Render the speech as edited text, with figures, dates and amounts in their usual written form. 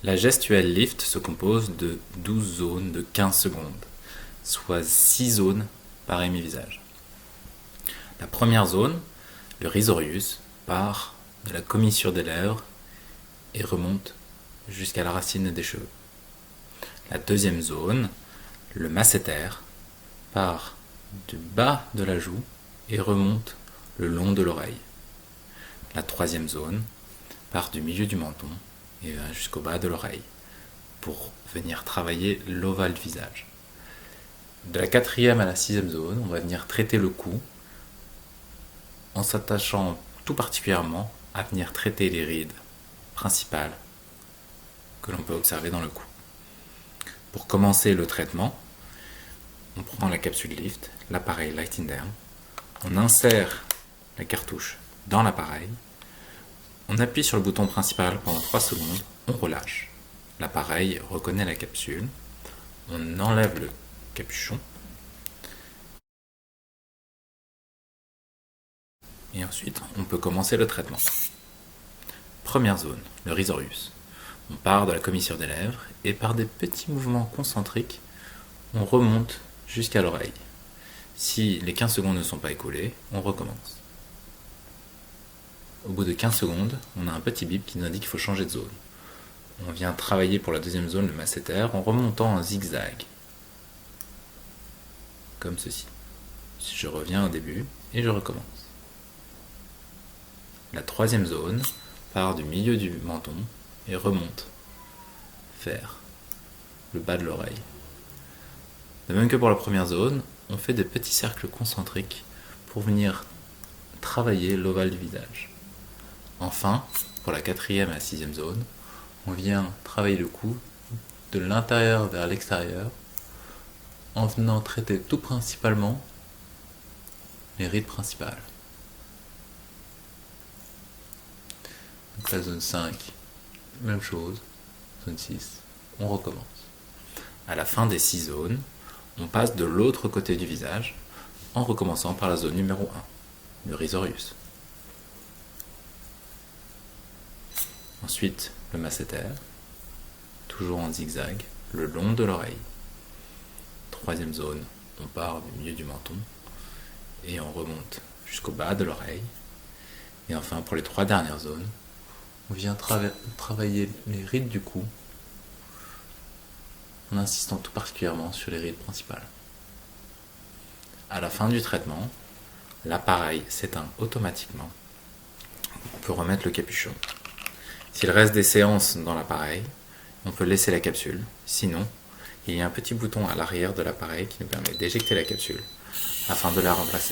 La gestuelle lift se compose de 12 zones de 15 secondes, soit 6 zones par hémi-visage. La première zone, le risorius, part de la commissure des lèvres et remonte jusqu'à la racine des cheveux. La deuxième zone, le masséter, part du bas de la joue et remonte le long de l'oreille. La troisième zone part du milieu du menton et va jusqu'au bas de l'oreille pour venir travailler l'ovale du visage. De la quatrième à la sixième zone, on va venir traiter le cou en s'attachant tout particulièrement à venir traiter les rides principales que l'on peut observer dans le cou. Pour commencer le traitement, on prend la capsule Lift, l'appareil Lighting Down, on insère la cartouche dans l'appareil, on appuie sur le bouton principal pendant 3 secondes, on relâche. L'appareil reconnaît la capsule, on enlève le capuchon et ensuite on peut commencer le traitement. Première zone, le risorius. On part de la commissure des lèvres et par des petits mouvements concentriques, on remonte jusqu'à l'oreille. Si les 15 secondes ne sont pas écoulées, on recommence. Au bout de 15 secondes, on a un petit bip qui nous indique qu'il faut changer de zone. On vient travailler pour la deuxième zone, le masséter, en remontant en zigzag. Comme ceci. Je reviens au début et je recommence. La troisième zone part du milieu du menton et remonte vers le bas de l'oreille. De même que pour la première zone, on fait des petits cercles concentriques pour venir travailler l'ovale du visage. Enfin, pour la quatrième et la sixième zone, on vient travailler le cou de l'intérieur vers l'extérieur en venant traiter tout principalement les rides principales. Donc la zone 5, même chose, zone 6, on recommence. À la fin des 6 zones, on passe de l'autre côté du visage en recommençant par la zone numéro 1, le risorius. Ensuite, le masséter, toujours en zigzag, le long de l'oreille. Troisième zone, on part du milieu du menton et on remonte jusqu'au bas de l'oreille. Et enfin, pour les 3 dernières zones, on vient travailler les rides du cou en insistant tout particulièrement sur les rides principales. À la fin du traitement, l'appareil s'éteint automatiquement. On peut remettre le capuchon. S'il reste des séances dans l'appareil, on peut laisser la capsule. Sinon, il y a un petit bouton à l'arrière de l'appareil qui nous permet d'éjecter la capsule afin de la remplacer.